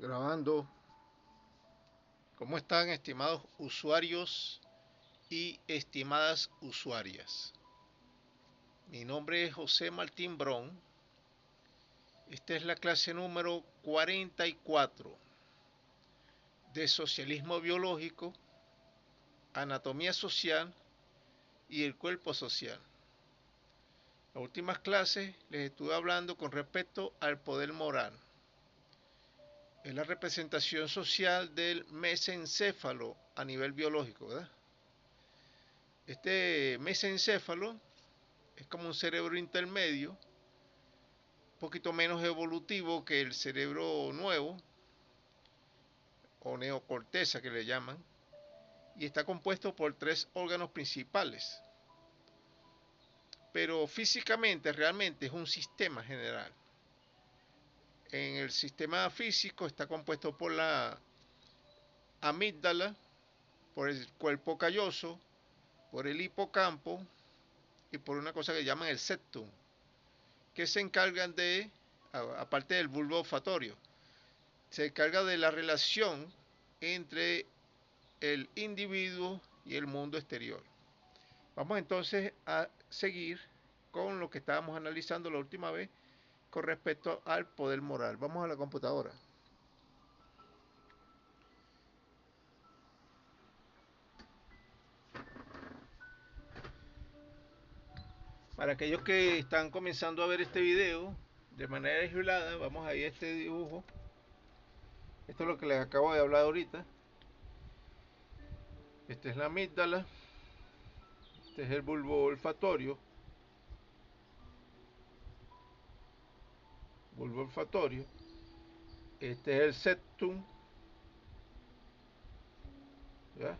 Grabando. ¿Cómo están, estimados usuarios y estimadas usuarias? Mi nombre es José Martín Brón. Esta es la clase número 44 de Socialismo Biológico, Anatomía Social y el Cuerpo Social. En las últimas clases les estuve hablando con respecto al poder moral. Es la representación social del mesencéfalo a nivel biológico, ¿verdad? Este mesencéfalo es como un cerebro intermedio, un poquito menos evolutivo que el cerebro nuevo, o neocorteza que le llaman, y está compuesto por 3 órganos principales. Pero físicamente realmente es un sistema general. En el sistema físico está compuesto por la amígdala, por el cuerpo calloso, por el hipocampo y por una cosa que llaman el septum, que se encargan de, aparte del bulbo olfatorio, se encarga de la relación entre el individuo y el mundo exterior. Vamos entonces a seguir con lo que estábamos analizando la última vez con respecto al poder moral. Vamos a la computadora. Para aquellos que están comenzando a ver este video de manera aislada, vamos a ir a este dibujo. Esto es lo que les acabo de hablar ahorita. Esta es la amígdala. Este es el bulbo olfatorio. Bulbo olfatorio. Este es el septum. ¿Ya?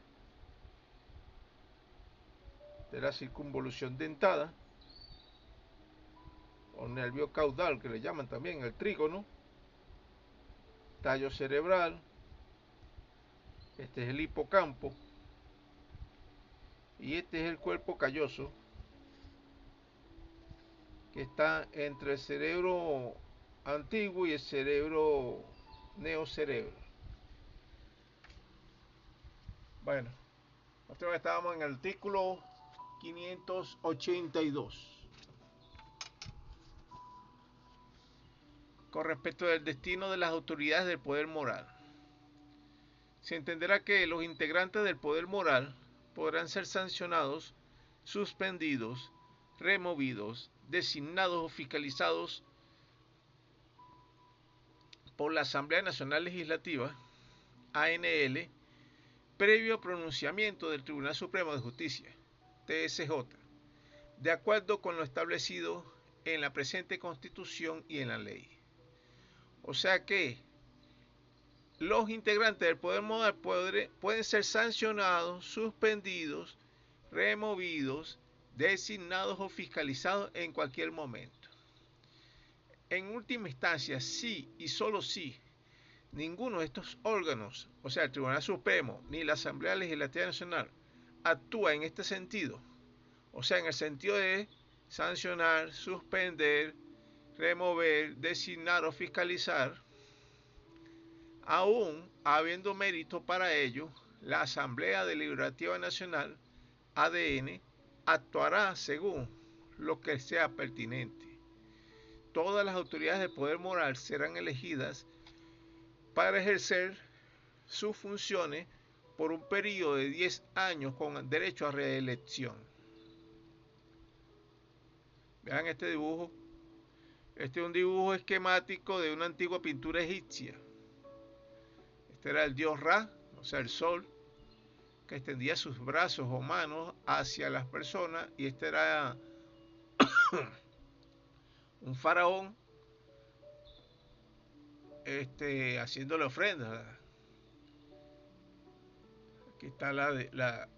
De la circunvolución dentada, o nervio caudal que le llaman también, el trígono, tallo cerebral, este es el hipocampo, y este es el cuerpo calloso, que está entre el cerebro antiguo y el cerebro neocerebro. Bueno, nosotros estábamos en el artículo 582. Con respecto del destino de las autoridades del poder moral. Se entenderá que los integrantes del poder moral podrán ser sancionados, suspendidos, removidos, designados o fiscalizados por la Asamblea Nacional Legislativa, ANL, previo pronunciamiento del Tribunal Supremo de Justicia, TSJ, de acuerdo con lo establecido en la presente Constitución y en la ley. O sea que los integrantes del poder moral pueden ser sancionados, suspendidos, removidos, designados o fiscalizados en cualquier momento. En última instancia, si y solo si ninguno de estos órganos, o sea, el Tribunal Supremo ni la Asamblea Legislativa Nacional, actúa en este sentido, o sea, en el sentido de sancionar, suspender, remover, designar o fiscalizar, aún habiendo mérito para ello, la Asamblea Deliberativa Nacional, ADN, actuará según lo que sea pertinente. Todas las autoridades de poder moral serán elegidas para ejercer sus funciones por un periodo de 10 años con derecho a reelección. Vean este dibujo. Este es un dibujo esquemático de una antigua pintura egipcia. Este era el dios Ra, o sea, el sol, que extendía sus brazos o manos hacia las personas, y este era un faraón haciéndole ofrendas. Aquí está la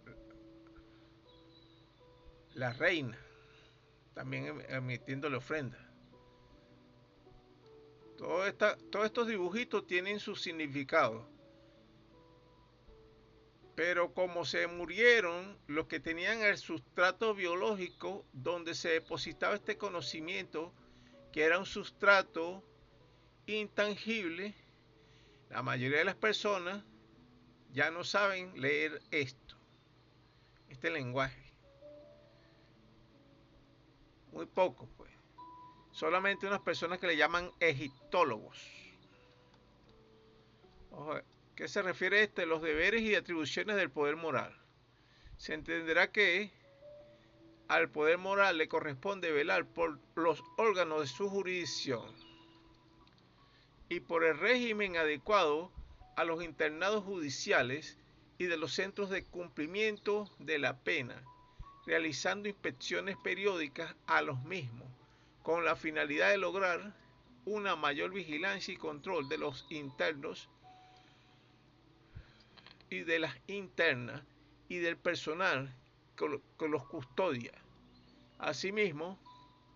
reina, también emitiéndole ofrendas. Todos estos dibujitos tienen su significado. Pero como se murieron los que tenían el sustrato biológico donde se depositaba este conocimiento, que era un sustrato intangible, La mayoría de las personas ya no saben leer este lenguaje. Muy poco, pues. Solamente unas personas que le llaman egiptólogos. Ojo, ¿qué se refiere a esto? Los deberes y atribuciones del poder moral. Se entenderá que al poder moral le corresponde velar por los órganos de su jurisdicción y por el régimen adecuado a los internados judiciales y de los centros de cumplimiento de la pena, realizando inspecciones periódicas a los mismos, con la finalidad de lograr una mayor vigilancia y control de los internos y de las internas y del personal que los custodia. Asimismo,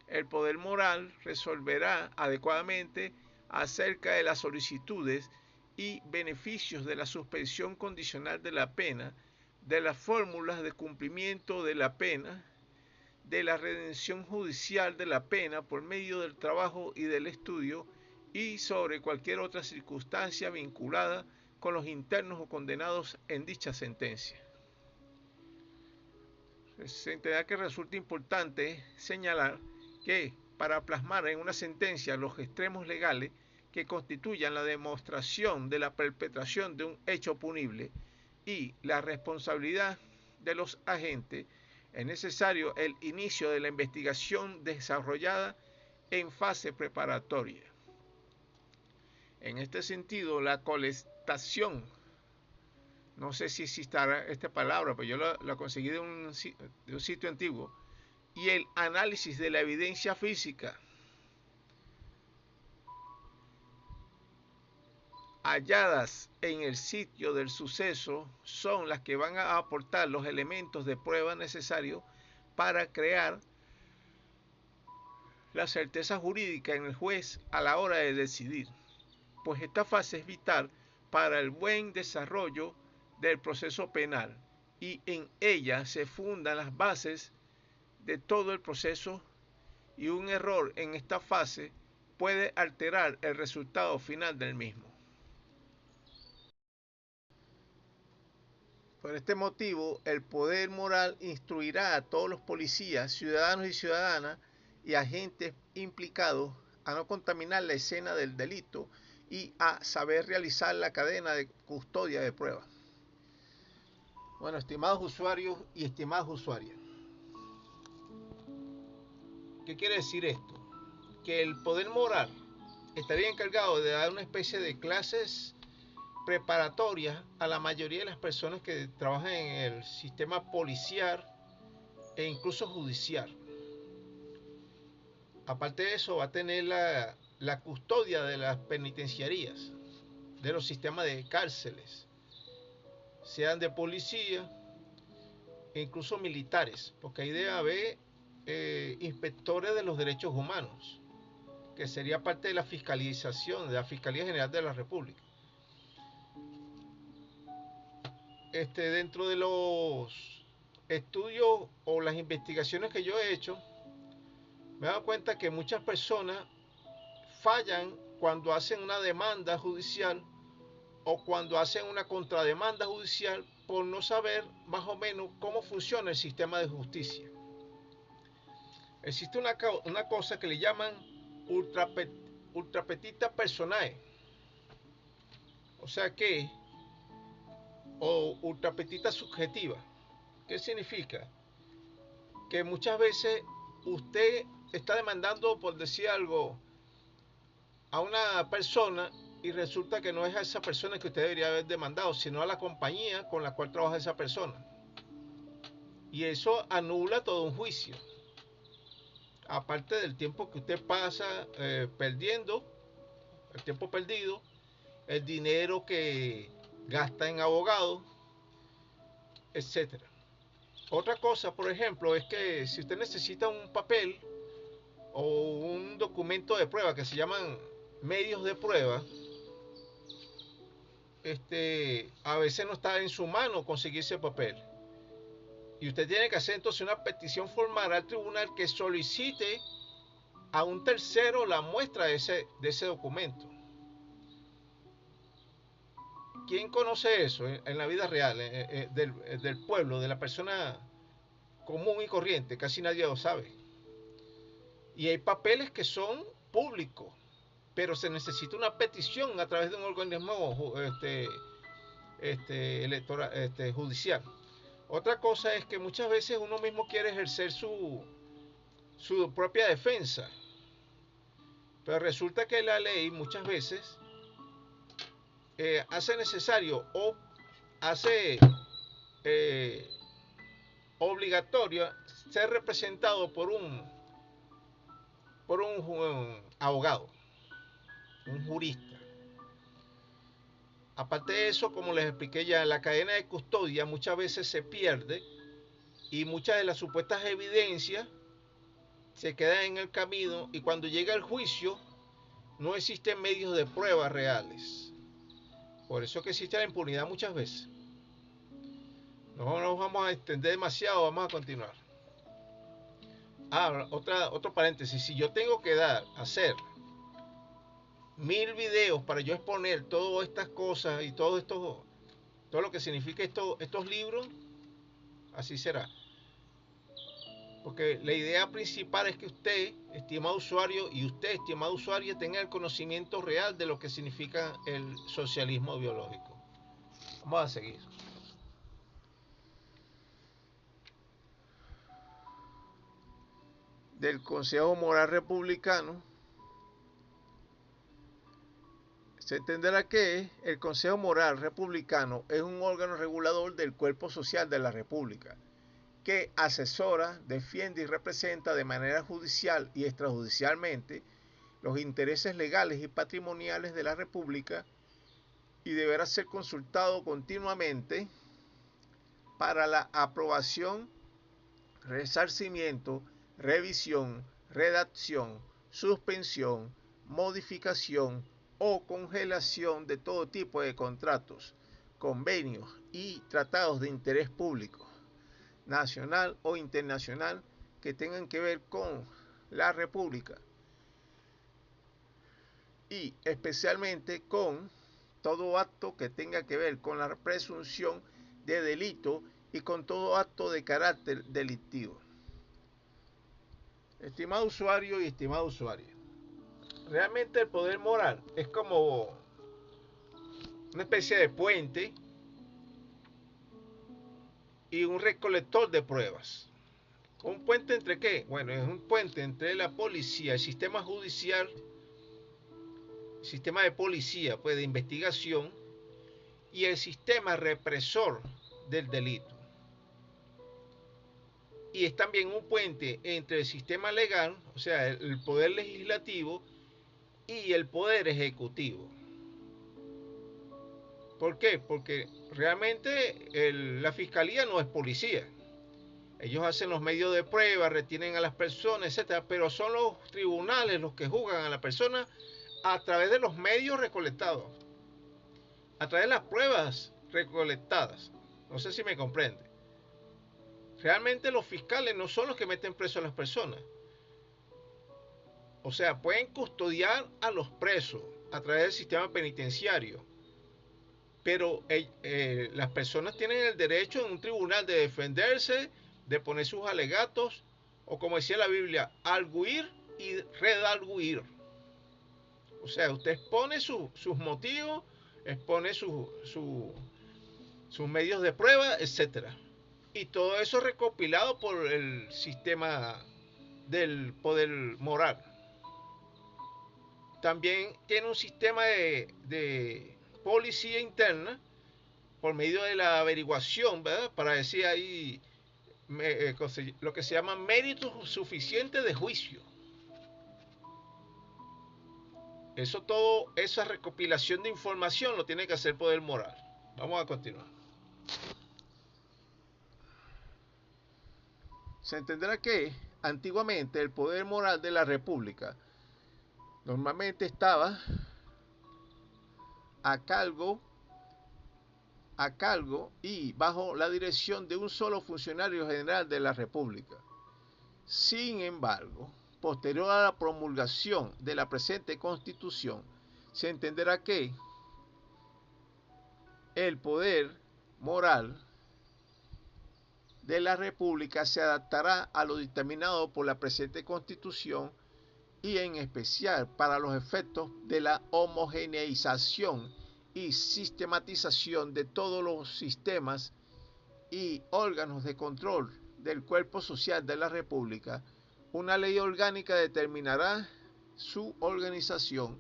el poder moral resolverá adecuadamente acerca de las solicitudes y beneficios de la suspensión condicional de la pena, de las fórmulas de cumplimiento de la pena, de la redención judicial de la pena por medio del trabajo y del estudio, y sobre cualquier otra circunstancia vinculada con los internos o condenados en dicha sentencia. Se entenderá que resulta importante señalar que para plasmar en una sentencia los extremos legales que constituyan la demostración de la perpetración de un hecho punible y la responsabilidad de los agentes, es necesario el inicio de la investigación desarrollada en fase preparatoria. En este sentido, la colestación, no sé si existará esta palabra, pero yo la conseguí de un sitio antiguo, y el análisis de la evidencia física halladas en el sitio del suceso son las que van a aportar los elementos de prueba necesarios para crear la certeza jurídica en el juez a la hora de decidir, pues esta fase es vital para el buen desarrollo del proceso penal y en ella se fundan las bases de todo el proceso, y un error en esta fase puede alterar el resultado final del mismo. Por este motivo, el poder moral instruirá a todos los policías, ciudadanos y ciudadanas y agentes implicados a no contaminar la escena del delito y a saber realizar la cadena de custodia de pruebas. Bueno, estimados usuarios y estimadas usuarias, ¿qué quiere decir esto? Que el poder moral estaría encargado de dar una especie de clases preparatorias a la mayoría de las personas que trabajan en el sistema policial e incluso judicial. Aparte de eso, va a tener la custodia de las penitenciarías, de los sistemas de cárceles, sean de policía e incluso militares, porque ahí debe haber inspectores de los derechos humanos, que sería parte de la fiscalización de la Fiscalía General de la República. Dentro de los estudios o las investigaciones que yo he hecho, me he dado cuenta que muchas personas fallan cuando hacen una demanda judicial o cuando hacen una contrademanda judicial por no saber más o menos cómo funciona el sistema de justicia. Existe una cosa que le llaman ultra petita personae, o ultra petita subjetiva. ¿Qué significa? Que muchas veces usted está demandando, por decir algo, a una persona y resulta que no es a esa persona que usted debería haber demandado, sino a la compañía con la cual trabaja esa persona. Y eso anula todo un juicio. Aparte del tiempo que usted pasa perdiendo, el tiempo perdido, el dinero que gasta en abogados, etc. Otra cosa, por ejemplo, es que si usted necesita un papel o un documento de prueba que se llaman medios de prueba, a veces no está en su mano conseguir ese papel. Y usted tiene que hacer entonces una petición formal al tribunal que solicite a un tercero la muestra de ese documento. ¿quién conoce eso en la vida real, del pueblo, de la persona común y corriente? Casi nadie lo sabe. Y hay papeles que son públicos, pero se necesita una petición a través de un organismo judicial. Otra cosa es que muchas veces uno mismo quiere ejercer su propia defensa, pero resulta que la ley muchas veces hace necesario o hace obligatorio ser representado por un abogado, un jurista. Aparte de eso, como les expliqué ya, la cadena de custodia muchas veces se pierde y muchas de las supuestas evidencias se quedan en el camino, y cuando llega el juicio no existen medios de prueba reales. Por eso que existe la impunidad muchas veces. No nos vamos a extender demasiado, vamos a continuar. Otro paréntesis. Si yo tengo que hacer 1000 videos para yo exponer todas estas cosas y todo lo que significa estos libros, así será. Porque la idea principal es que usted, estimado usuario, y usted, estimado usuario, tenga el conocimiento real de lo que significa el socialismo biológico. Vamos a seguir. Del Consejo Moral Republicano, se entenderá que el Consejo Moral Republicano es un órgano regulador del cuerpo social de la República, que asesora, defiende y representa de manera judicial y extrajudicialmente los intereses legales y patrimoniales de la República, y deberá ser consultado continuamente para la aprobación, resarcimiento, revisión, redacción, suspensión, modificación o congelación de todo tipo de contratos, convenios y tratados de interés público, nacional o internacional, que tengan que ver con la República, y especialmente con todo acto que tenga que ver con la presunción de delito y con todo acto de carácter delictivo. Estimado usuario y estimada usuaria, realmente el poder moral es como una especie de puente y un recolector de pruebas. ¿Un puente entre qué? Bueno, es un puente entre la policía, el sistema judicial, el sistema de policía, pues de investigación, y el sistema represor del delito. Y es también un puente entre el sistema legal, o sea, el poder legislativo, y el poder ejecutivo. ¿Por qué? Porque realmente la fiscalía no es policía. Ellos hacen los medios de prueba, retienen a las personas, etcétera, pero son los tribunales los que juzgan a la persona a través de los medios recolectados, a través de las pruebas recolectadas. No sé si me comprende. Realmente los fiscales no son los que meten preso a las personas. O sea, pueden custodiar a los presos a través del sistema penitenciario, pero las personas tienen el derecho en un tribunal de defenderse, de poner sus alegatos, o como decía la Biblia, arguir y redarguir. O sea, usted expone sus motivos, expone sus medios de prueba, etc. Y todo eso recopilado por el sistema del poder moral. También tiene un sistema de policía interna por medio de la averiguación, ¿verdad? Para decir ahí lo que se llama mérito suficiente de juicio. Esa recopilación de información lo tiene que hacer el poder moral. Vamos a continuar. Se entenderá que antiguamente el poder moral de la República normalmente estaba a cargo y bajo la dirección de un solo funcionario general de la República. Sin embargo, posterior a la promulgación de la presente Constitución, se entenderá que el poder moral de la República se adaptará a lo dictaminado por la presente Constitución y en especial para los efectos de la homogeneización y sistematización de todos los sistemas y órganos de control del cuerpo social de la República. Una ley orgánica determinará su organización,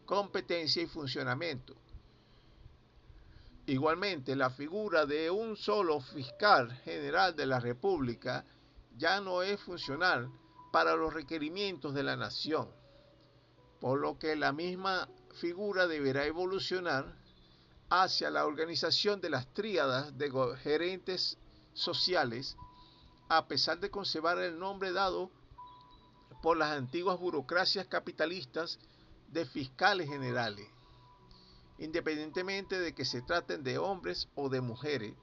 competencia y funcionamiento. Igualmente, la figura de un solo fiscal general de la República ya no es funcional para los requerimientos de la nación, por lo que la misma figura deberá evolucionar hacia la organización de las tríadas de gerentes sociales, a pesar de conservar el nombre dado por las antiguas burocracias capitalistas de fiscales generales, independientemente de que se traten de hombres o de mujeres,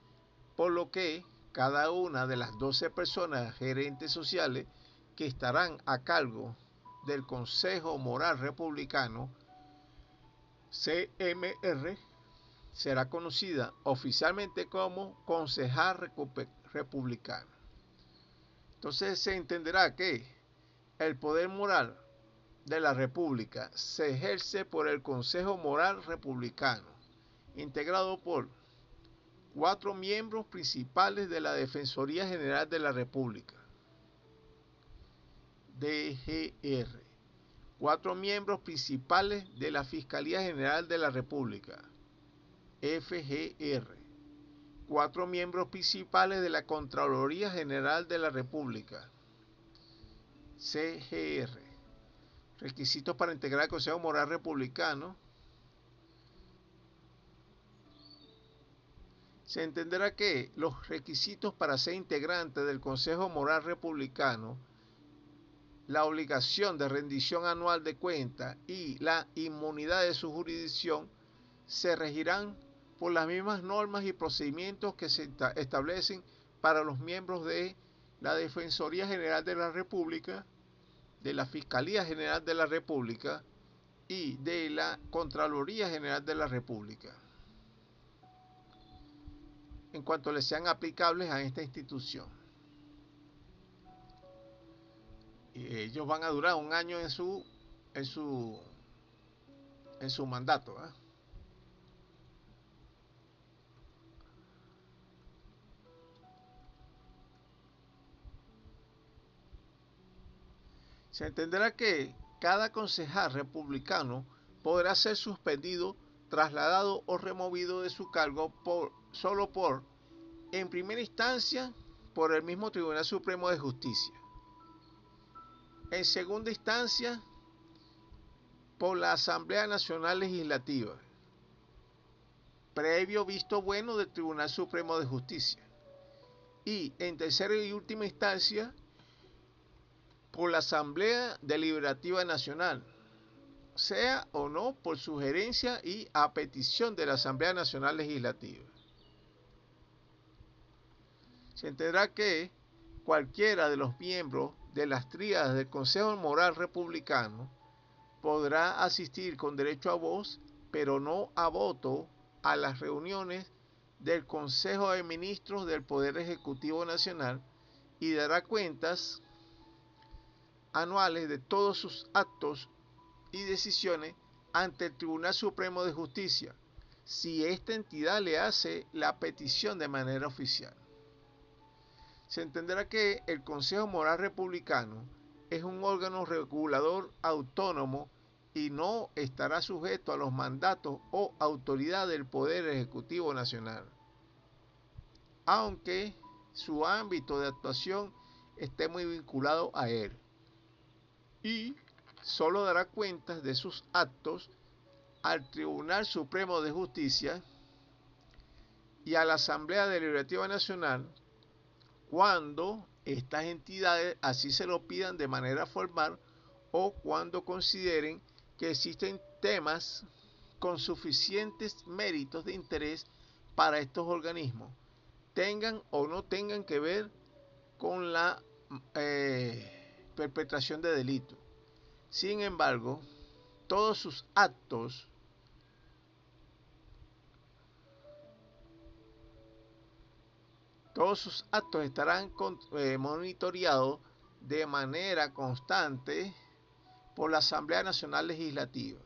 por lo que cada una de las 12 personas gerentes sociales que estarán a cargo del Consejo Moral Republicano, CMR, será conocida oficialmente como concejal republicano. Entonces se entenderá que el poder moral de la República se ejerce por el Consejo Moral Republicano, integrado por 4 miembros principales de la Defensoría General de la República, DGR, 4 miembros principales de la Fiscalía General de la República, FGR, 4 miembros principales de la Contraloría General de la República, CGR. Requisitos para integrar el Consejo Moral Republicano. Se entenderá que los requisitos para ser integrante del Consejo Moral Republicano, la obligación de rendición anual de cuentas y la inmunidad de su jurisdicción se regirán por las mismas normas y procedimientos que se establecen para los miembros de la Defensoría General de la República, de la Fiscalía General de la República y de la Contraloría General de la República, en cuanto les sean aplicables a esta institución. Y ellos van a durar un año en su mandato, ¿eh? Se entenderá que cada concejal republicano podrá ser suspendido, trasladado o removido de su cargo solo en primera instancia, por el mismo Tribunal Supremo de Justicia. En segunda instancia, por la Asamblea Nacional Legislativa, previo visto bueno del Tribunal Supremo de Justicia. Y en tercera y última instancia, por la Asamblea Deliberativa Nacional, sea o no por sugerencia y a petición de la Asamblea Nacional Legislativa. Se entenderá que cualquiera de los miembros de las tríadas del Consejo Moral Republicano podrá asistir con derecho a voz, pero no a voto, a las reuniones del Consejo de Ministros del Poder Ejecutivo Nacional y dará cuentas anuales de todos sus actos y decisiones ante el Tribunal Supremo de Justicia, si esta entidad le hace la petición de manera oficial. Se entenderá que el Consejo Moral Republicano es un órgano regulador autónomo y no estará sujeto a los mandatos o autoridad del Poder Ejecutivo Nacional, aunque su ámbito de actuación esté muy vinculado a él, y solo dará cuentas de sus actos al Tribunal Supremo de Justicia y a la Asamblea Deliberativa Nacional cuando estas entidades así se lo pidan de manera formal o cuando consideren que existen temas con suficientes méritos de interés para estos organismos, tengan o no tengan que ver con la perpetración de delitos. Sin embargo, todos sus actos Todos sus actos estarán monitoreados de manera constante por la Asamblea Nacional Legislativa,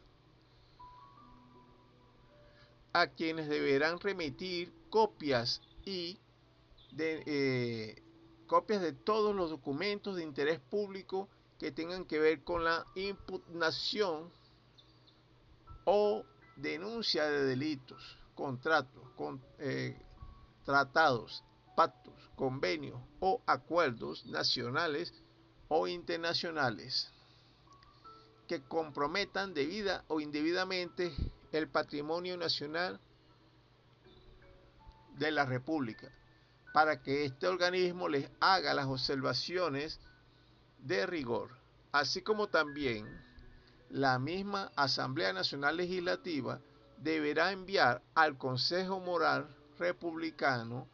a quienes deberán remitir copias de todos los documentos de interés público que tengan que ver con la impugnación o denuncia de delitos, contratos, tratados, pactos, convenios o acuerdos nacionales o internacionales que comprometan debida o indebidamente el patrimonio nacional de la República, para que este organismo les haga las observaciones de rigor, así como también la misma Asamblea Nacional Legislativa deberá enviar al Consejo Moral Republicano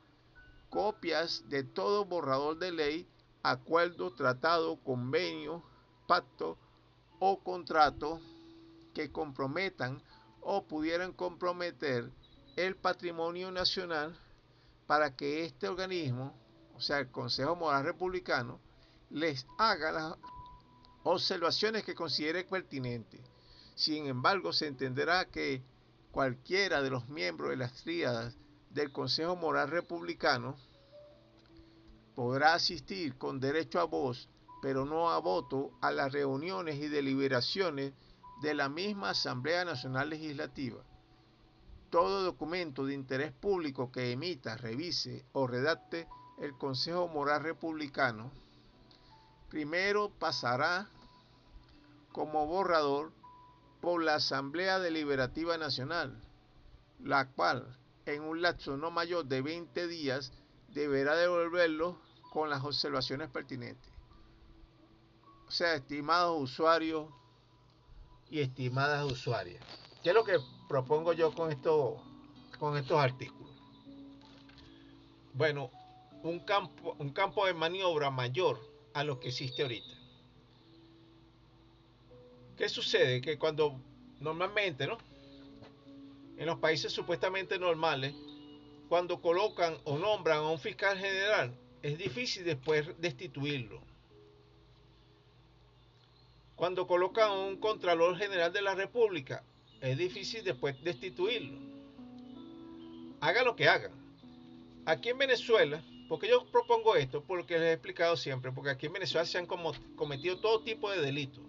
copias de todo borrador de ley, acuerdo, tratado, convenio, pacto o contrato que comprometan o pudieran comprometer el patrimonio nacional, para que este organismo, o sea, el Consejo Moral Republicano, les haga las observaciones que considere pertinentes. Sin embargo, se entenderá que cualquiera de los miembros de las tríadas del Consejo Moral Republicano podrá asistir con derecho a voz, pero no a voto, a las reuniones y deliberaciones de la misma Asamblea Nacional Legislativa. Todo documento de interés público que emita, revise o redacte el Consejo Moral Republicano primero pasará como borrador por la Asamblea Deliberativa Nacional, la cual en un lapso no mayor de 20 días deberá devolverlo con las observaciones pertinentes. O sea, estimados usuarios y estimadas usuarias, ¿qué es lo que propongo yo con estos artículos? Bueno, un campo de maniobra mayor a lo que existe ahorita. ¿Qué sucede? Que cuando normalmente, ¿no?, en los países supuestamente normales, cuando colocan o nombran a un fiscal general, es difícil después destituirlo. Cuando colocan a un contralor general de la República, es difícil después destituirlo. Haga lo que hagan. Aquí en Venezuela, porque yo propongo esto, porque les he explicado siempre, porque aquí en Venezuela se han cometido todo tipo de delitos.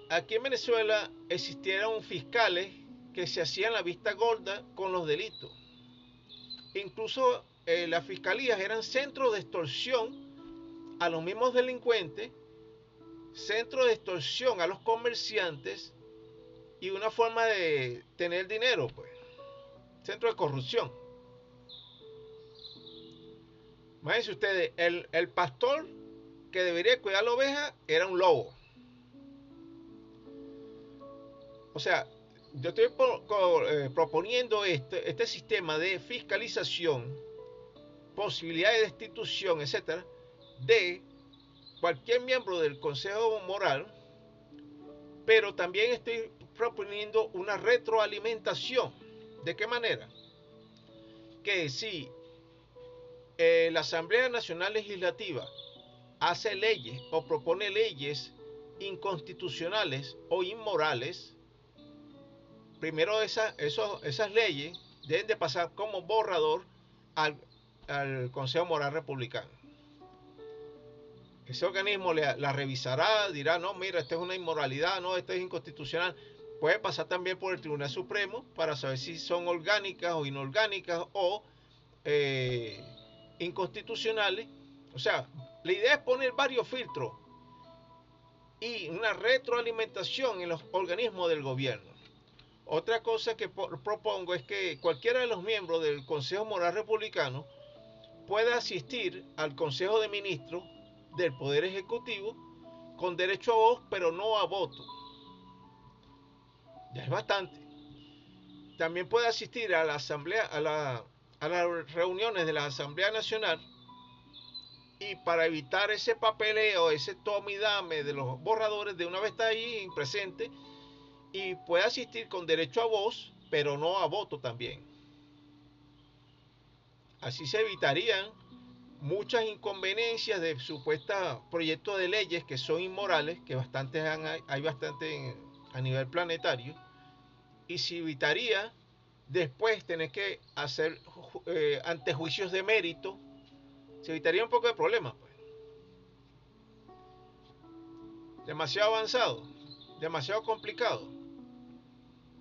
Aquí en Venezuela existieron fiscales que se hacían la vista gorda con los delitos. Incluso las fiscalías eran centros de extorsión a los mismos delincuentes, centros de extorsión a los comerciantes y una forma de tener dinero, pues, centro de corrupción. Imagínense ustedes, el pastor que debería cuidar la oveja era un lobo. O sea, yo estoy proponiendo este sistema de fiscalización, posibilidad de destitución, etcétera, de cualquier miembro del Consejo Moral, pero también estoy proponiendo una retroalimentación. ¿De qué manera? Que si la Asamblea Nacional Legislativa hace leyes o propone leyes inconstitucionales o inmorales, primero esas leyes deben de pasar como borrador al Consejo Moral Republicano. Ese organismo la revisará, dirá, no, mira, esta es una inmoralidad, no, esto es inconstitucional. Puede pasar también por el Tribunal Supremo para saber si son orgánicas o inorgánicas o inconstitucionales. O sea, la idea es poner varios filtros y una retroalimentación en los organismos del gobierno. Otra cosa que propongo es que cualquiera de los miembros del Consejo Moral Republicano pueda asistir al Consejo de Ministros del Poder Ejecutivo con derecho a voz, pero no a voto. Ya es bastante. También puede asistir a la asamblea, a las reuniones de la Asamblea Nacional, y para evitar ese papeleo, ese tome y dame de los borradores, de una vez está ahí presente y puede asistir con derecho a voz, pero no a voto también. Así se evitarían muchas inconveniencias de supuestos proyectos de leyes que son inmorales, que hay bastante a nivel planetario, y se evitaría después tener que hacer antejuicios de mérito, se evitaría un poco de problemas, pues. Demasiado avanzado, demasiado complicado.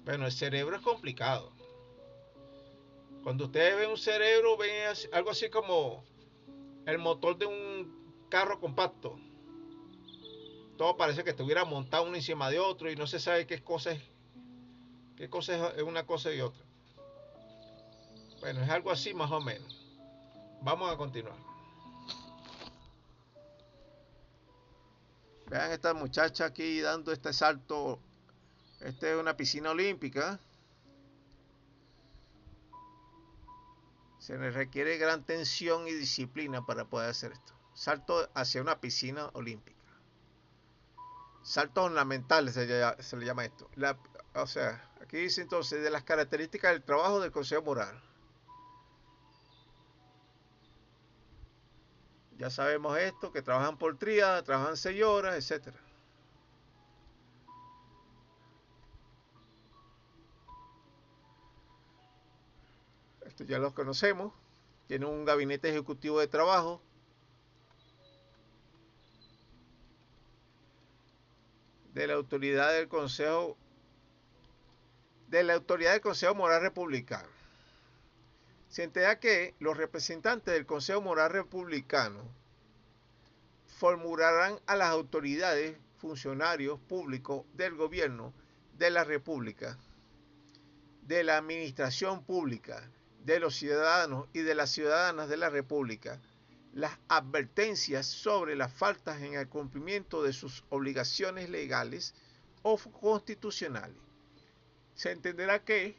Bueno, el cerebro es complicado. Cuando ustedes ven un cerebro, ven algo así como el motor de un carro compacto. Todo parece que estuviera montado uno encima de otro y no se sabe qué cosa es una cosa y otra. Bueno, es algo así más o menos. Vamos a continuar. Vean esta muchacha aquí dando este salto. Esta es una piscina olímpica. Se le requiere gran tensión y disciplina para poder hacer esto. Salto hacia una piscina olímpica. Saltos ornamentales se le llama esto. O sea, aquí dice entonces de las características del trabajo del Consejo Moral. Ya sabemos esto, que trabajan por tríada, trabajan 6 horas, etc. Esto ya los conocemos. Tienen un gabinete ejecutivo de trabajo. De la autoridad del Consejo Moral Republicano. Se entera que los representantes del Consejo Moral Republicano formularán a las autoridades, funcionarios públicos del gobierno de la República, de la administración pública, de los ciudadanos y de las ciudadanas de la República, las advertencias sobre las faltas en el cumplimiento de sus obligaciones legales o constitucionales. Se entenderá que,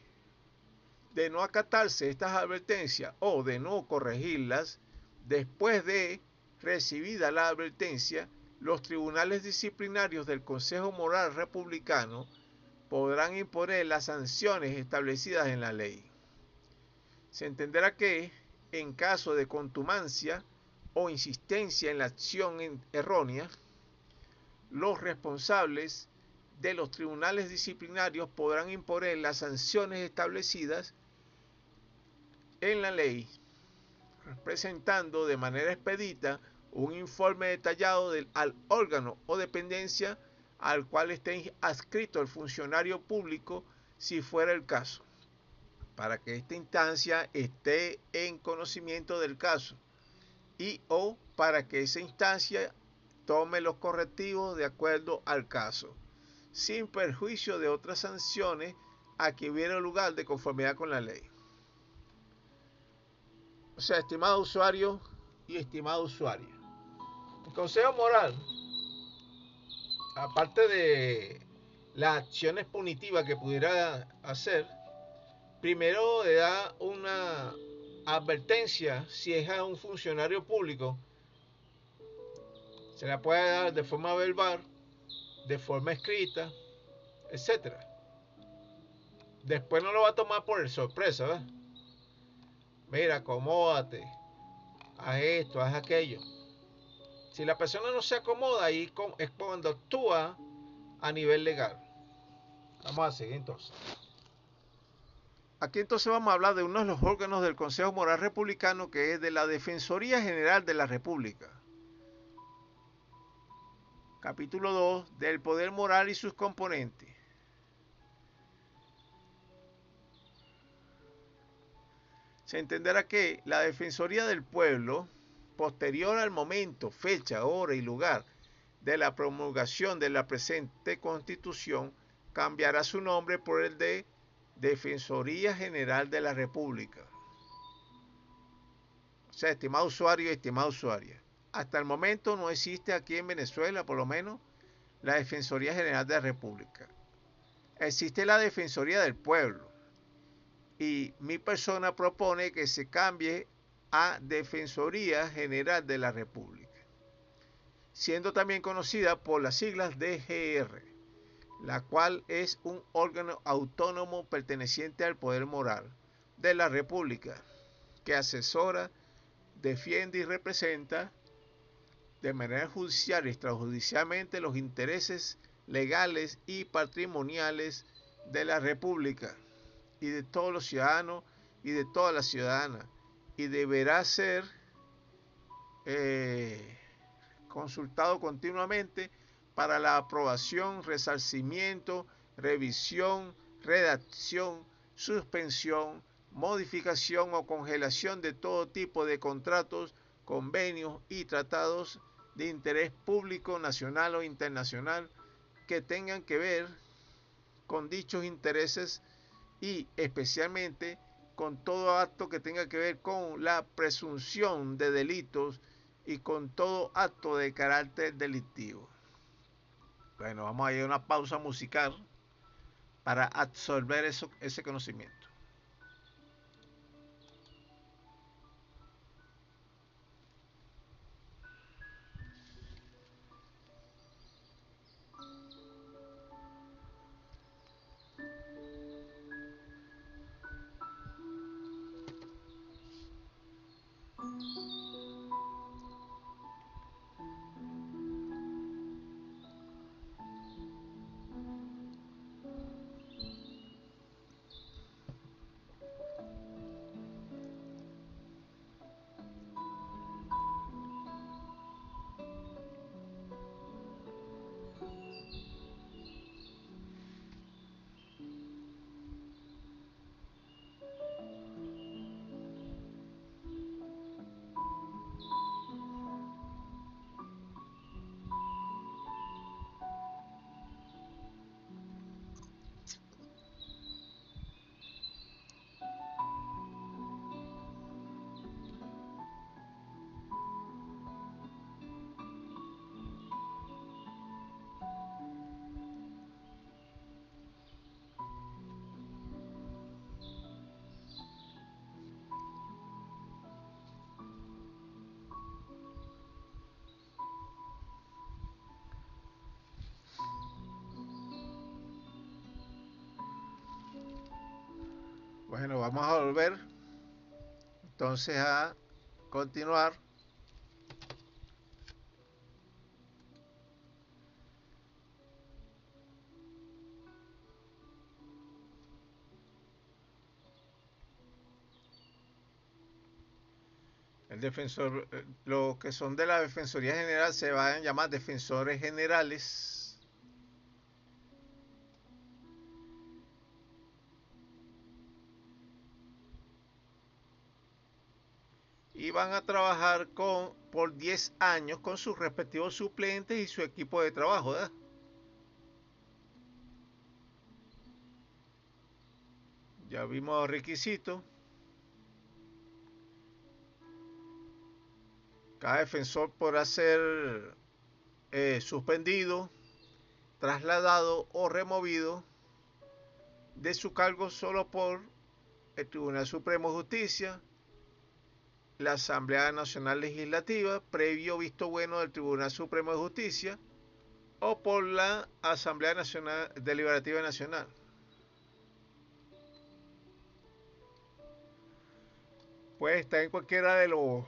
de no acatarse estas advertencias o de no corregirlas, después de recibida la advertencia, los tribunales disciplinarios del Consejo Moral Republicano podrán imponer las sanciones establecidas en la ley. Se entenderá que, en caso de contumacia o insistencia en la acción errónea, los responsables de los tribunales disciplinarios podrán imponer las sanciones establecidas en la ley, presentando de manera expedita un informe detallado al órgano o dependencia al cual esté adscrito el funcionario público, si fuera el caso, para que esta instancia esté en conocimiento del caso y o para que esa instancia tome los correctivos de acuerdo al caso, sin perjuicio de otras sanciones a que hubiera lugar de conformidad con la ley. O sea, estimado usuario y estimado usuaria, el Consejo Moral, aparte de las acciones punitivas que pudiera hacer, primero le da una advertencia si es a un funcionario público. Se la puede dar de forma verbal, de forma escrita, etc. Después no lo va a tomar por sorpresa, ¿verdad? Mira, acomódate, haz esto, haz aquello. Si la persona no se acomoda, ahí es cuando actúa a nivel legal. Vamos a seguir entonces. Aquí entonces vamos a hablar de uno de los órganos del Consejo Moral Republicano, que es de la Defensoría General de la República. Capítulo 2, del poder moral y sus componentes. Se entenderá que la Defensoría del Pueblo, posterior al momento, fecha, hora y lugar de la promulgación de la presente Constitución, cambiará su nombre por el de Defensoría General de la República. O sea, estimado usuario y estimada usuaria, hasta el momento no existe aquí en Venezuela, por lo menos, la Defensoría General de la República. Existe la Defensoría del Pueblo y mi persona propone que se cambie a Defensoría General de la República, siendo también conocida por las siglas DGR, la cual es un órgano autónomo perteneciente al poder moral de la República. que asesora, defiende y representa de manera judicial y extrajudicialmente los intereses legales y patrimoniales de la República y de todos los ciudadanos y de todas las ciudadanas, y deberá ser consultado continuamente para la aprobación, resarcimiento, revisión, redacción, suspensión, modificación o congelación de todo tipo de contratos, convenios y tratados de interés público nacional o internacional que tengan que ver con dichos intereses y especialmente con todo acto que tenga que ver con la presunción de delitos y con todo acto de carácter delictivo. Bueno, vamos a ir a una pausa musical para absorber ese conocimiento. Bueno, vamos a volver entonces a continuar. El defensor, lo que son de la Defensoría General se van a llamar defensores generales. Y van a trabajar por 10 años con sus respectivos suplentes y su equipo de trabajo, ¿verdad? Ya vimos los requisitos. Cada defensor podrá ser suspendido, trasladado o removido de su cargo solo por el Tribunal Supremo de Justicia, la Asamblea Nacional Legislativa, previo visto bueno del Tribunal Supremo de Justicia, o por la Asamblea Nacional Deliberativa Nacional. Puede estar en cualquiera de los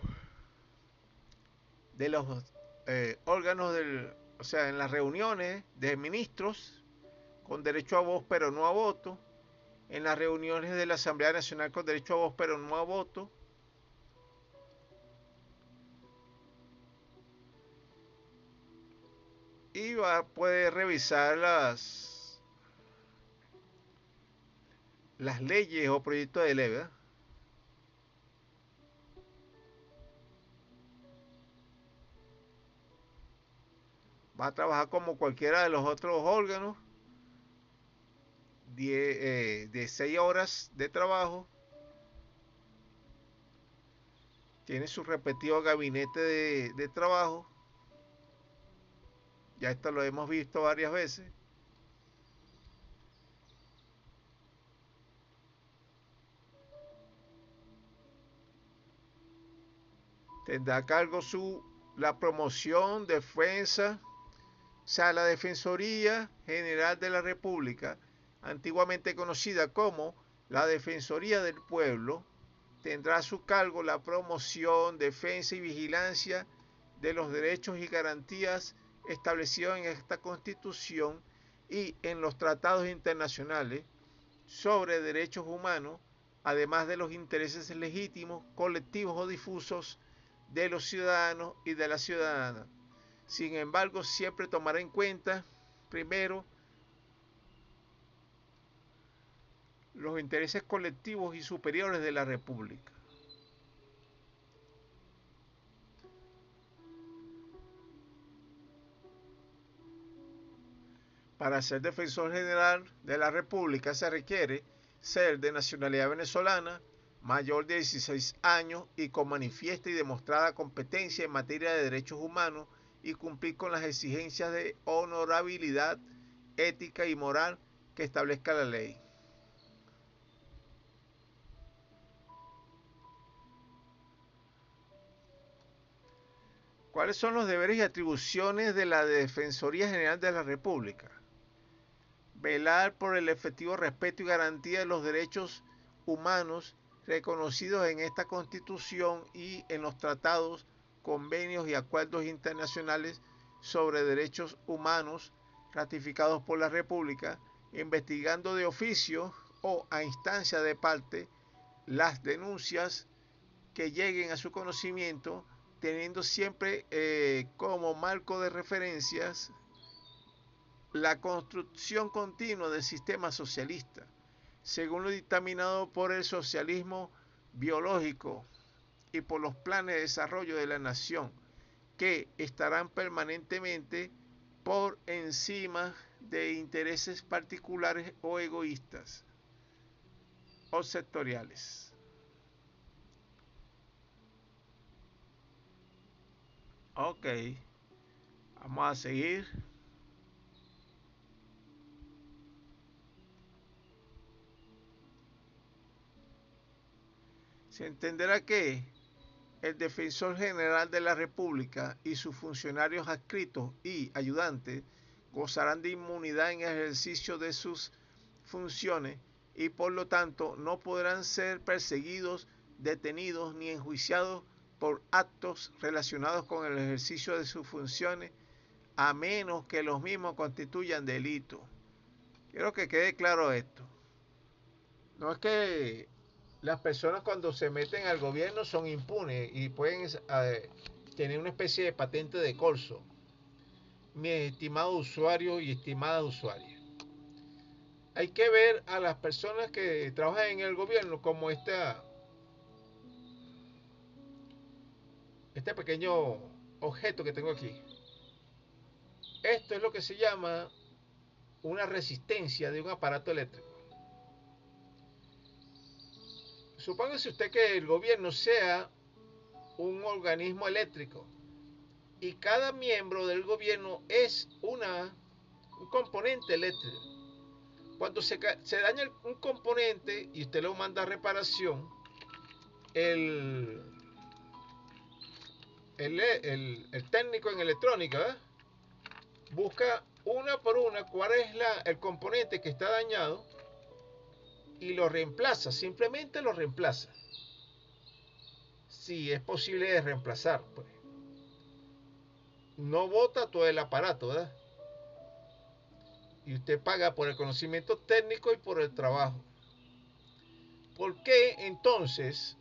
órganos o sea, en las reuniones de ministros con derecho a voz pero no a voto, en las reuniones de la Asamblea Nacional con derecho a voz pero no a voto, y puede revisar las leyes o proyectos de ley, ¿verdad? Va a trabajar como cualquiera de los otros órganos, de 6 horas de trabajo, tiene su respectivo gabinete de trabajo, ya esto lo hemos visto varias veces. Tendrá a cargo la promoción, defensa, o sea, la Defensoría General de la República, antiguamente conocida como la Defensoría del Pueblo, tendrá a su cargo la promoción, defensa y vigilancia de los derechos y garantías establecidos en esta Constitución y en los tratados internacionales sobre derechos humanos, además de los intereses legítimos, colectivos o difusos de los ciudadanos y de las ciudadanas. Sin embargo, siempre tomará en cuenta, primero, los intereses colectivos y superiores de la República. Para ser defensor general de la República se requiere ser de nacionalidad venezolana, mayor de 16 años y con manifiesta y demostrada competencia en materia de derechos humanos y cumplir con las exigencias de honorabilidad, ética y moral que establezca la ley. ¿Cuáles son los deberes y atribuciones de la Defensoría General de la República? Velar por el efectivo respeto y garantía de los derechos humanos reconocidos en esta Constitución y en los tratados, convenios y acuerdos internacionales sobre derechos humanos ratificados por la República, investigando de oficio o a instancia de parte las denuncias que lleguen a su conocimiento, teniendo siempre como marco de referencias la construcción continua del sistema socialista, según lo dictaminado por el socialismo biológico y por los planes de desarrollo de la nación, que estarán permanentemente por encima de intereses particulares o egoístas o sectoriales. Ok, vamos a seguir. Se entenderá que el Defensor General de la República y sus funcionarios adscritos y ayudantes gozarán de inmunidad en el ejercicio de sus funciones y por lo tanto no podrán ser perseguidos, detenidos ni enjuiciados por actos relacionados con el ejercicio de sus funciones a menos que los mismos constituyan delito. Quiero que quede claro esto. No es que las personas cuando se meten al gobierno son impunes y pueden tener una especie de patente de corso. Mi estimado usuario y estimada usuaria. Hay que ver a las personas que trabajan en el gobierno como este pequeño objeto que tengo aquí. Esto es lo que se llama una resistencia de un aparato eléctrico. Supóngase usted que el gobierno sea un organismo eléctrico y cada miembro del gobierno es un componente eléctrico. Cuando se daña un componente y usted lo manda a reparación, el técnico en electrónica busca una por una cuál es el componente que está dañado y lo reemplaza, simplemente lo reemplaza. Si es posible de reemplazar, pues. No bota todo el aparato, ¿verdad? Y usted paga por el conocimiento técnico y por el trabajo. ¿Por qué entonces,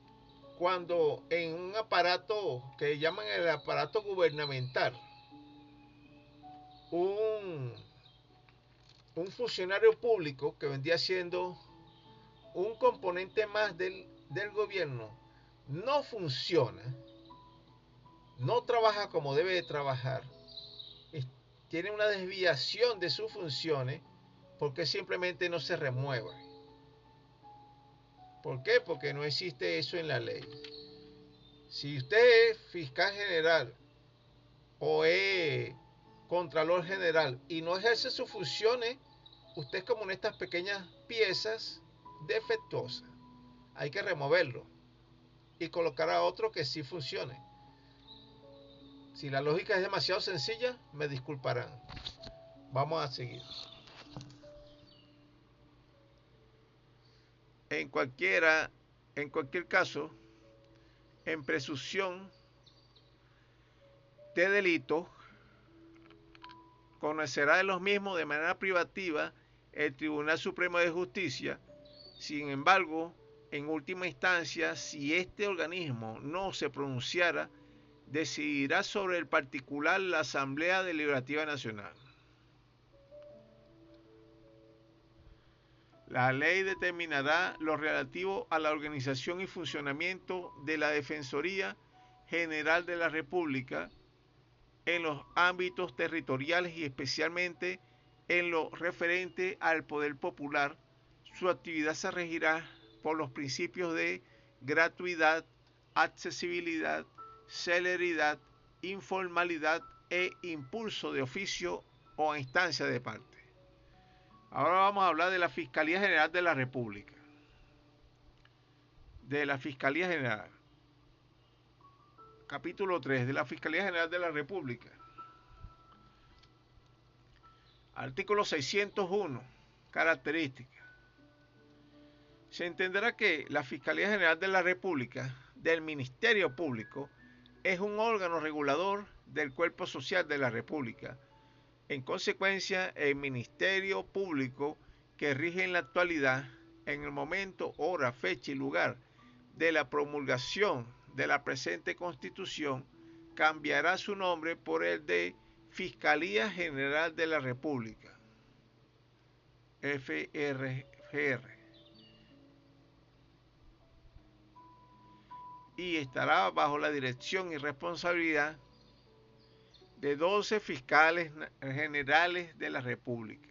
cuando en un aparato que llaman el aparato gubernamental, un funcionario público que vendría siendo un componente más del gobierno no funciona, no trabaja como debe de trabajar, tiene una desviación de sus funciones, porque simplemente no se remueve? ¿Por qué? Porque no existe eso en la ley. Si usted es fiscal general o es contralor general y no ejerce sus funciones, usted es como en estas pequeñas piezas defectuosas. Hay que removerlo y colocar a otro que sí funcione. Si la lógica es demasiado sencilla, me disculparán. Vamos a seguir. En cualquiera En cualquier caso, en presunción de delito, conocerá de los mismos de manera privativa el Tribunal Supremo de Justicia. Sin embargo, en última instancia, si este organismo no se pronunciara, decidirá sobre el particular la Asamblea Deliberativa Nacional. La ley determinará lo relativo a la organización y funcionamiento de la Defensoría General de la República en los ámbitos territoriales y especialmente en lo referente al poder popular. Su actividad se regirá por los principios de gratuidad, accesibilidad, celeridad, informalidad e impulso de oficio o a instancia de parte. Ahora vamos a hablar de la Fiscalía General de la República. De la Fiscalía General. Capítulo 3 de la Fiscalía General de la República. Artículo 601. Características. Se entenderá que la Fiscalía General de la República del Ministerio Público es un órgano regulador del cuerpo social de la República. En consecuencia, el Ministerio Público que rige en la actualidad, en el momento, hora, fecha y lugar de la promulgación de la presente Constitución, cambiará su nombre por el de Fiscalía General de la República, FRGR, y estará bajo la dirección y responsabilidad de 12 fiscales generales de la República,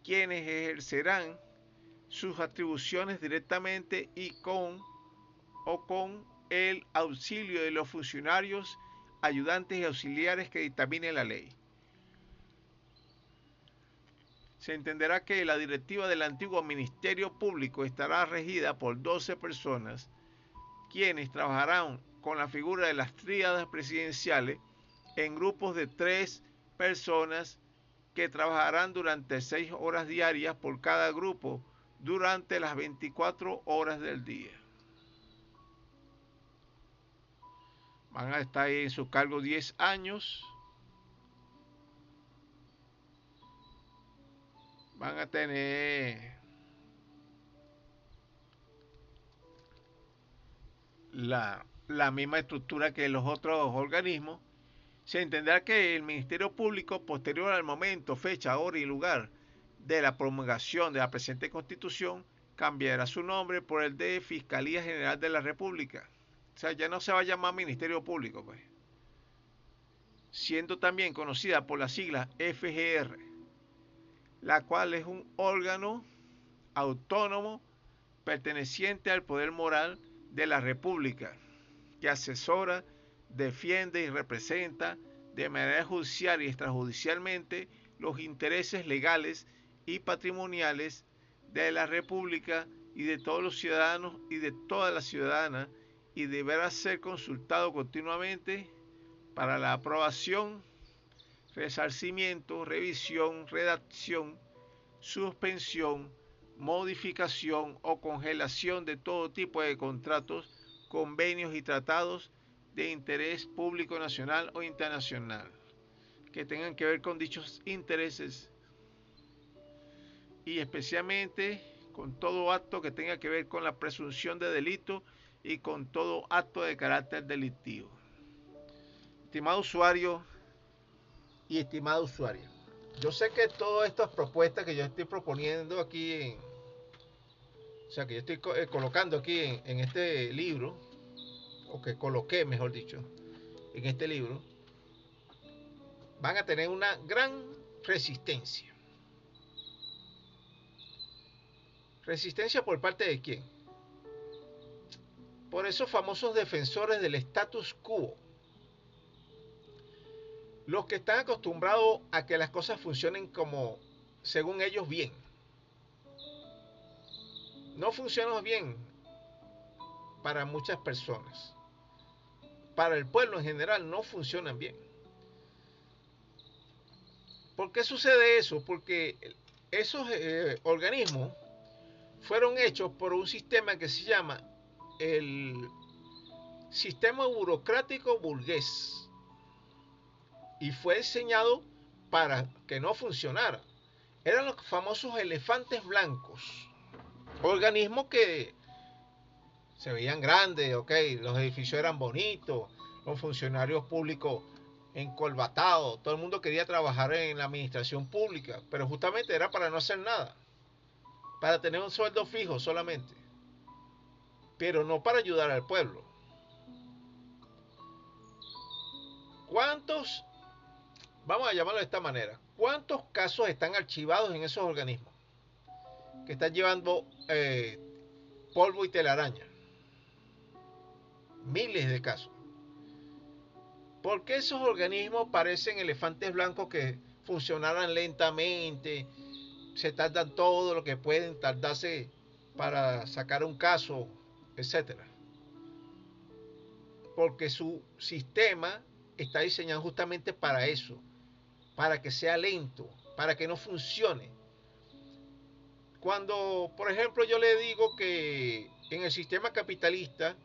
quienes ejercerán sus atribuciones directamente y con el auxilio de los funcionarios, ayudantes y auxiliares que dictaminen la ley. Se entenderá que la directiva del antiguo Ministerio Público estará regida por 12 personas, quienes trabajarán con la figura de las tríadas presidenciales en grupos de 3 personas que trabajarán durante 6 horas diarias por cada grupo durante las 24 horas del día. Van a estar en su cargo 10 años. Van a tener la misma estructura que los otros organismos. Se entenderá que el Ministerio Público, posterior al momento, fecha, hora y lugar de la promulgación de la presente Constitución, cambiará su nombre por el de Fiscalía General de la República. O sea, ya no se va a llamar Ministerio Público, pues, siendo también conocida por la sigla FGR, la cual es un órgano autónomo perteneciente al poder moral de la República, que asesora, defiende y representa de manera judicial y extrajudicialmente los intereses legales y patrimoniales de la República y de todos los ciudadanos y de todas las ciudadanas, y deberá ser consultado continuamente para la aprobación, resarcimiento, revisión, redacción, suspensión, modificación o congelación de todo tipo de contratos, convenios y tratados de interés público nacional o internacional que tengan que ver con dichos intereses, y especialmente con todo acto que tenga que ver con la presunción de delito y con todo acto de carácter delictivo. Estimado usuario y estimada usuaria, yo sé que todas estas propuestas que yo estoy proponiendo aquí, o sea, que yo estoy colocando aquí en este libro, o que coloqué, mejor dicho, en este libro, van a tener una gran resistencia. ¿Resistencia por parte de quién? Por esos famosos defensores del status quo, los que están acostumbrados a que las cosas funcionen como según ellos bien. No funciona bien para muchas personas. Para el pueblo en general no funcionan bien. ¿Por qué sucede eso? Porque esos organismos fueron hechos por un sistema que se llama el sistema burocrático burgués y fue diseñado para que no funcionara. Eran los famosos elefantes blancos, organismos que se veían grandes, los edificios eran bonitos, los funcionarios públicos encorbatados, todo el mundo quería trabajar en la administración pública, pero justamente era para no hacer nada, para tener un sueldo fijo solamente, pero no para ayudar al pueblo. ¿Cuántos, vamos a llamarlo de esta manera, cuántos casos están archivados en esos organismos que están llevando polvo y telaraña? Miles de casos. ¿Por qué esos organismos parecen elefantes blancos que funcionaran lentamente, se tardan todo lo que pueden tardarse para sacar un caso, etcétera? Porque su sistema está diseñado justamente para eso, para que sea lento, para que no funcione. Cuando, por ejemplo, yo le digo que en el sistema capitalista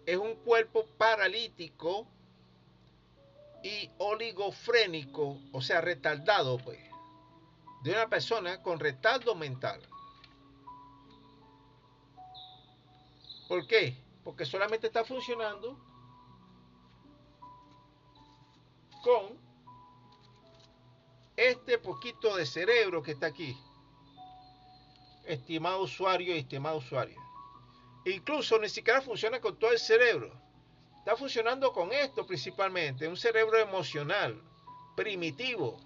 es un cuerpo paralítico y oligofrénico, o sea, retardado, pues, de una persona con retardo mental. ¿Por qué? Porque solamente está funcionando con este poquito de cerebro que está aquí, estimado usuario y estimado usuario. Incluso ni siquiera funciona con todo el cerebro. Está funcionando con esto principalmente, un cerebro emocional, primitivo.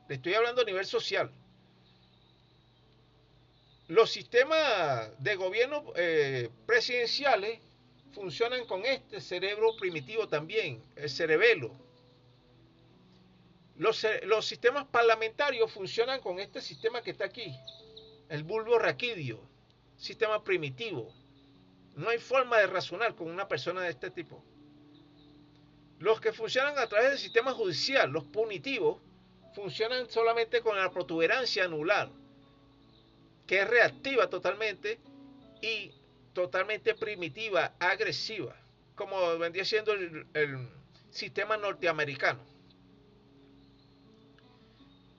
Le estoy hablando a nivel social. Los sistemas de gobierno presidenciales funcionan con este cerebro primitivo también, el cerebelo. Los sistemas parlamentarios funcionan con este sistema que está aquí, el bulbo raquídeo, sistema primitivo. No hay forma de razonar con una persona de este tipo. Los que funcionan a través del sistema judicial, los punitivos, funcionan solamente con la protuberancia anular, que es reactiva totalmente y totalmente primitiva, agresiva, como vendría siendo el sistema norteamericano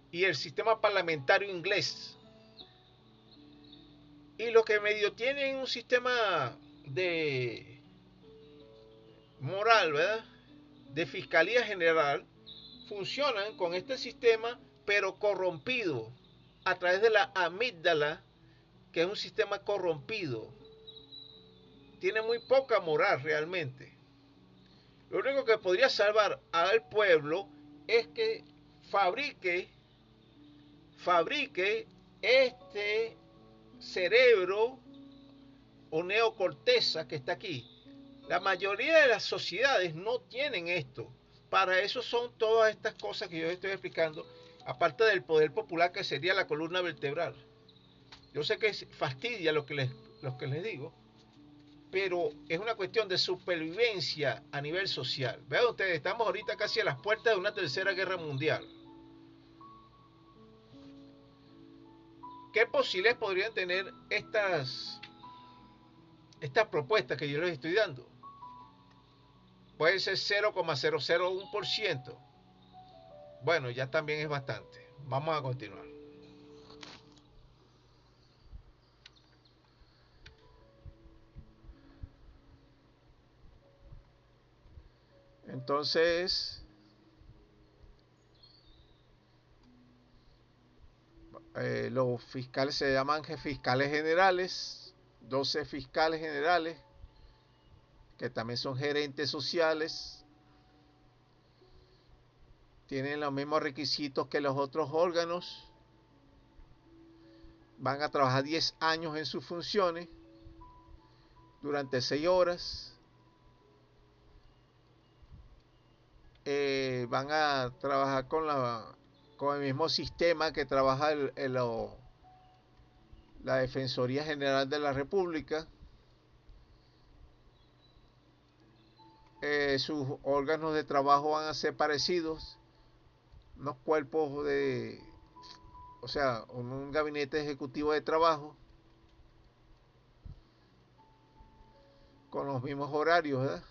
y el sistema parlamentario inglés. Y los que medio tienen un sistema de moral, ¿verdad?, de fiscalía general, funcionan con este sistema, pero corrompido, a través de la amígdala, que es un sistema corrompido. Tiene muy poca moral realmente. Lo único que podría salvar al pueblo es que fabrique este cerebro o neocorteza que está aquí. La mayoría de las sociedades no tienen esto. Para eso son todas estas cosas que yo estoy explicando, aparte del poder popular que sería la columna vertebral. Yo sé que fastidia lo que les digo, pero es una cuestión de supervivencia a nivel social. Vean ustedes, estamos ahorita casi a las puertas de una tercera guerra mundial. ¿Qué posibilidades podrían tener estas propuestas que yo les estoy dando? Puede ser 0,001%. Bueno, ya también es bastante. Vamos a continuar. Entonces, los fiscales se llaman fiscales generales, 12 fiscales generales, que también son gerentes sociales, tienen los mismos requisitos que los otros órganos, van a trabajar 10 años en sus funciones, durante 6 horas, van a trabajar con el mismo sistema que trabaja la Defensoría General de la República. Sus órganos de trabajo van a ser parecidos, unos cuerpos de o sea, un gabinete ejecutivo de trabajo con los mismos horarios, ¿verdad?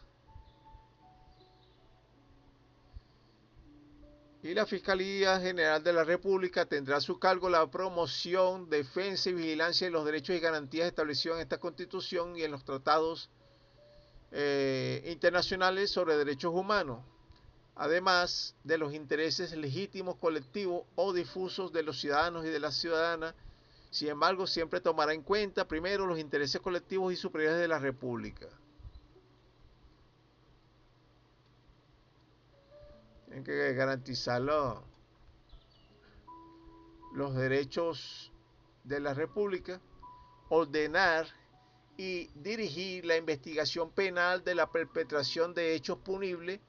Y la Fiscalía General de la República tendrá a su cargo la promoción, defensa y vigilancia de los derechos y garantías establecidos en esta Constitución y en los tratados internacionales sobre derechos humanos, además de los intereses legítimos, colectivos o difusos de los ciudadanos y de las ciudadanas. Sin embargo, siempre tomará en cuenta primero los intereses colectivos y superiores de la República. Tienen que garantizar los derechos de la República, ordenar y dirigir la investigación penal de la perpetración de hechos punibles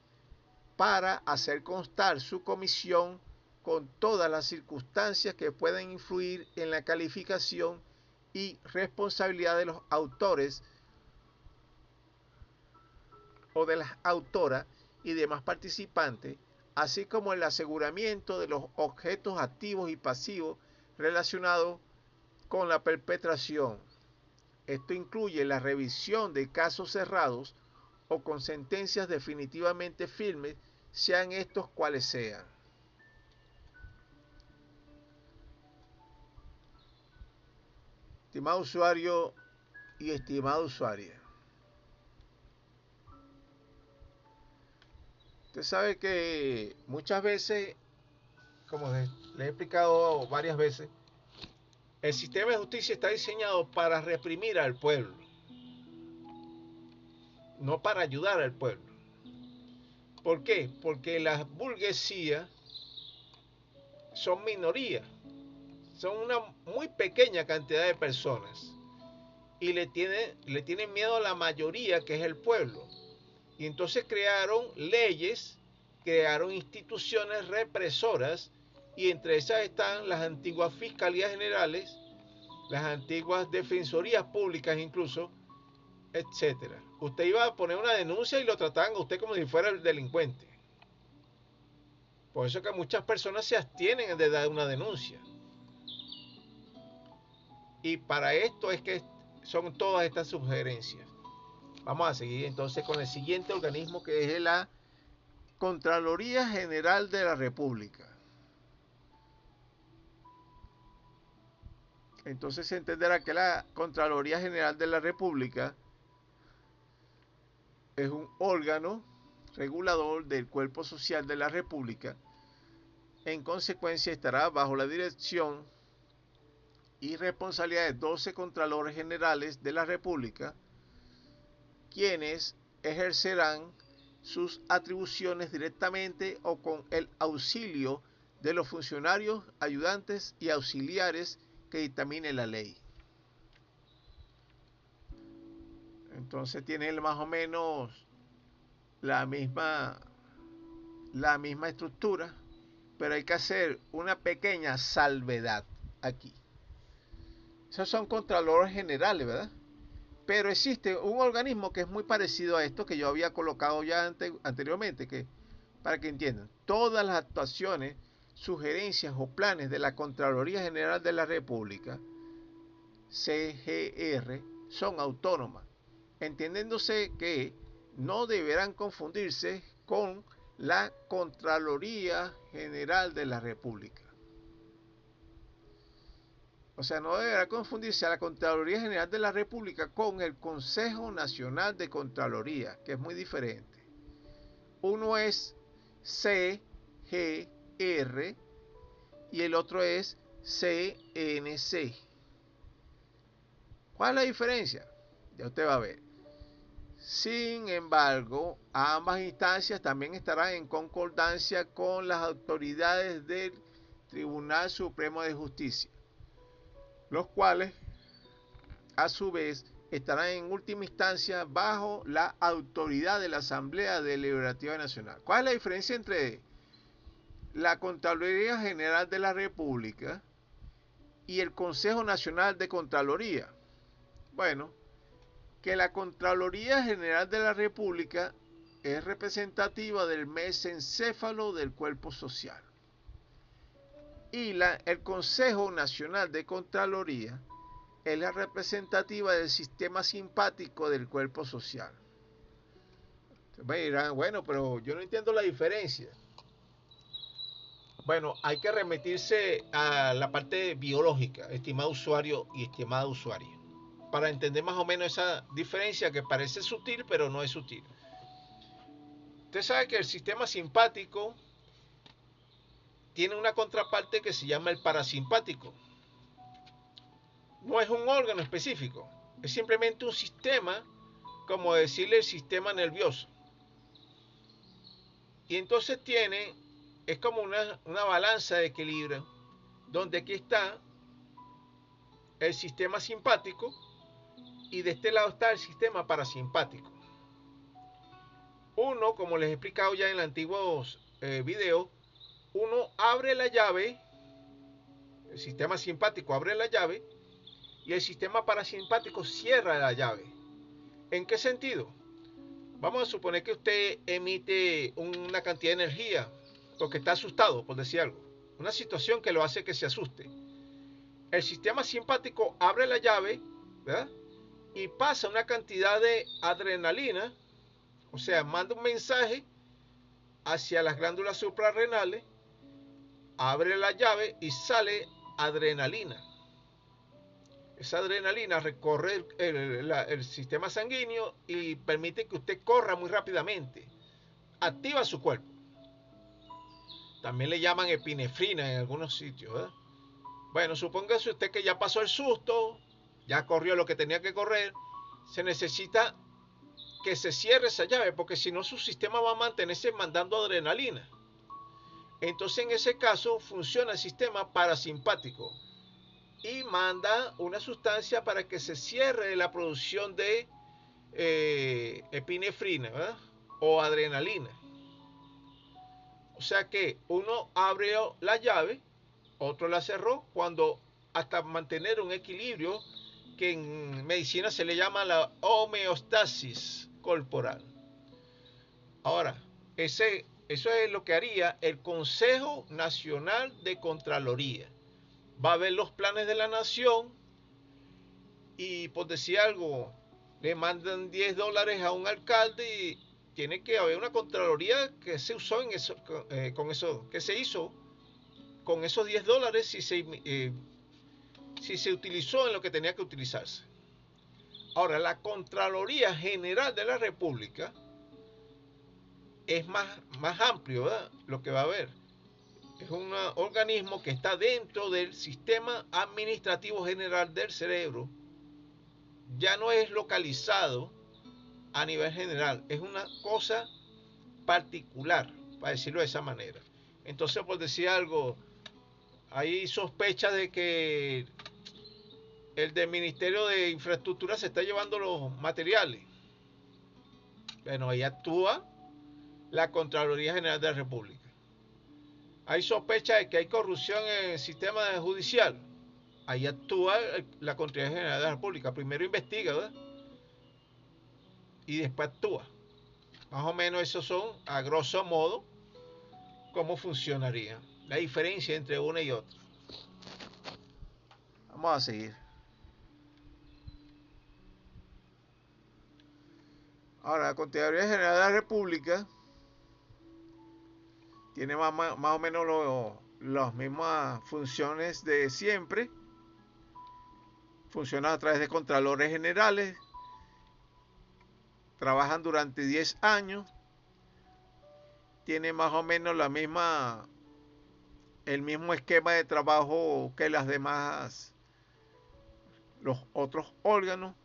para hacer constar su comisión con todas las circunstancias que pueden influir en la calificación y responsabilidad de los autores o de las autoras y demás participantes, así como el aseguramiento de los objetos activos y pasivos relacionados con la perpetración. Esto incluye la revisión de casos cerrados o con sentencias definitivamente firmes, sean estos cuales sean. Estimado usuario y estimada usuaria, usted sabe que muchas veces, como les he explicado varias veces, el sistema de justicia está diseñado para reprimir al pueblo, no para ayudar al pueblo. ¿Por qué? Porque las burguesías son minorías, son una muy pequeña cantidad de personas y le tienen miedo a la mayoría, que es el pueblo. Y entonces crearon leyes, crearon instituciones represoras, y entre esas están las antiguas fiscalías generales, las antiguas defensorías públicas incluso, etcétera. Usted iba a poner una denuncia y lo trataban a usted como si fuera el delincuente. Por eso que muchas personas se abstienen de dar una denuncia. Y para esto es que son todas estas sugerencias. Vamos a seguir entonces con el siguiente organismo, que es la Contraloría General de la República. Entonces se entenderá que la Contraloría General de la República es un órgano regulador del cuerpo social de la República. En consecuencia, estará bajo la dirección y responsabilidad de 12 Contralores Generales de la República, quienes ejercerán sus atribuciones directamente o con el auxilio de los funcionarios, ayudantes y auxiliares que dictamine la ley. Entonces tiene más o menos la misma estructura, pero hay que hacer una pequeña salvedad aquí. Esos son contralores generales, ¿verdad? Pero existe un organismo que es muy parecido a esto, que yo había colocado ya anteriormente, que para que entiendan, todas las actuaciones, sugerencias o planes de la Contraloría General de la República, CGR, son autónomas, entendiéndose que no deberán confundirse con la Contraloría General de la República. O sea, no deberá confundirse a la Contraloría General de la República con el Consejo Nacional de Contraloría, que es muy diferente. Uno es CGR y el otro es CNC. ¿Cuál es la diferencia? Ya usted va a ver. Sin embargo, ambas instancias también estarán en concordancia con las autoridades del Tribunal Supremo de Justicia, los cuales a su vez estarán en última instancia bajo la autoridad de la Asamblea Deliberativa Nacional. ¿Cuál es la diferencia entre la Contraloría General de la República y el Consejo Nacional de Contraloría? Bueno, que la Contraloría General de la República es representativa del mesencéfalo del cuerpo social. Y el Consejo Nacional de Contraloría es la representativa del sistema simpático del cuerpo social. Me dirán, bueno, pero yo no entiendo la diferencia. Bueno, hay que remitirse a la parte biológica, estimado usuario y estimada usuaria, para entender más o menos esa diferencia que parece sutil, pero no es sutil. Usted sabe que el sistema simpático tiene una contraparte que se llama el parasimpático. No es un órgano específico, es simplemente un sistema, como decirle el sistema nervioso. Y entonces es como una balanza de equilibrio, donde aquí está el sistema simpático y de este lado está el sistema parasimpático. Uno, como les he explicado ya en los antiguos videos, uno abre la llave, el sistema simpático abre la llave y el sistema parasimpático cierra la llave. ¿En qué sentido? Vamos a suponer que usted emite una cantidad de energía porque está asustado, por decir algo. Una situación que lo hace que se asuste. El sistema simpático abre la llave, ¿verdad? Y pasa una cantidad de adrenalina, o sea, manda un mensaje hacia las glándulas suprarrenales, abre la llave y sale adrenalina. Esa adrenalina recorre el sistema sanguíneo y permite que usted corra muy rápidamente. Activa su cuerpo. También le llaman epinefrina en algunos sitios, ¿verdad? Bueno, supóngase usted que ya pasó el susto, ya corrió lo que tenía que correr, se necesita que se cierre esa llave, porque si no su sistema va a mantenerse mandando adrenalina. Entonces en ese caso funciona el sistema parasimpático y manda una sustancia para que se cierre la producción de epinefrina, ¿verdad? O adrenalina. O sea que uno abrió la llave, otro la cerró, cuando hasta mantener un equilibrio que en medicina se le llama la homeostasis corporal. Ahora, eso es lo que haría el Consejo Nacional de Contraloría. Va a ver los planes de la nación y, por decir algo, le mandan $10 a un alcalde y tiene que haber una contraloría que se usó en eso, con eso, que se hizo con esos $10 si se utilizó en lo que tenía que utilizarse. Ahora, la Contraloría General de la República es más amplio, ¿verdad? Lo que va a haber. Es un organismo que está dentro del sistema administrativo general del cerebro. Ya no es localizado a nivel general, es una cosa particular, para decirlo de esa manera. Entonces, por decir algo, hay sospechas de que el del Ministerio de Infraestructura se está llevando los materiales. Bueno, ahí actúa la Contraloría General de la República. Hay sospecha de que hay corrupción en el sistema judicial. Ahí actúa la Contraloría General de la República. Primero investiga, ¿verdad? Y después actúa. Más o menos esos son, a grosso modo, cómo funcionaría. La diferencia entre una y otra. Vamos a seguir. Ahora, la Contraloría General de la República tiene más o menos las mismas funciones de siempre. Funciona a través de contralores generales. Trabajan durante 10 años. Tiene más o menos el mismo esquema de trabajo que los otros órganos.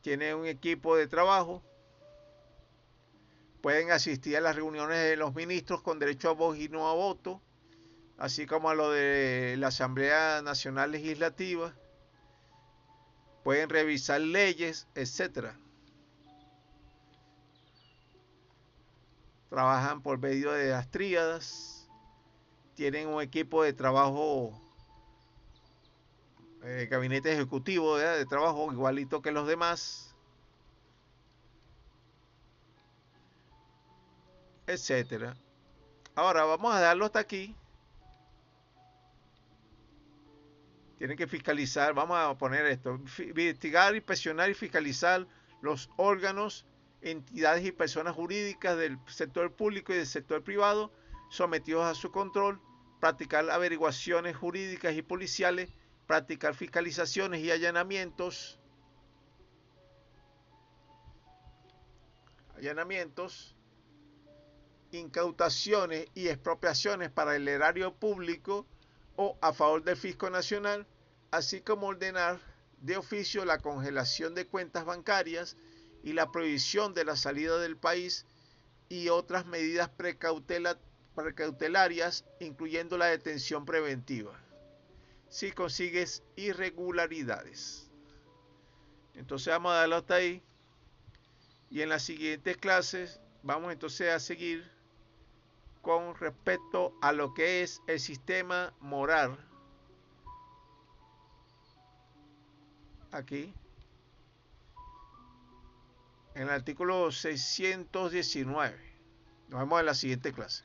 Tiene un equipo de trabajo. Pueden asistir a las reuniones de los ministros con derecho a voz y no a voto, así como a lo de la Asamblea Nacional Legislativa. Pueden revisar leyes, etc. Trabajan por medio de las tríadas. Tienen un equipo de trabajo, gabinete ejecutivo de trabajo igualito que los demás, etc. Ahora vamos a darlo hasta aquí Tienen que fiscalizar, vamos a poner esto, investigar, inspeccionar y fiscalizar los órganos, entidades y personas jurídicas del sector público y del sector privado sometidos a su control, practicar averiguaciones jurídicas y policiales, practicar fiscalizaciones y allanamientos, incautaciones y expropiaciones para el erario público o a favor del fisco nacional, así como ordenar de oficio la congelación de cuentas bancarias y la prohibición de la salida del país y otras medidas precautelarias, incluyendo la detención preventiva, si consigues irregularidades. Entonces vamos a darlo hasta ahí y en las siguientes clases vamos entonces a seguir con respecto a lo que es el sistema moral. Aquí, en el artículo 619. Nos vemos en la siguiente clase.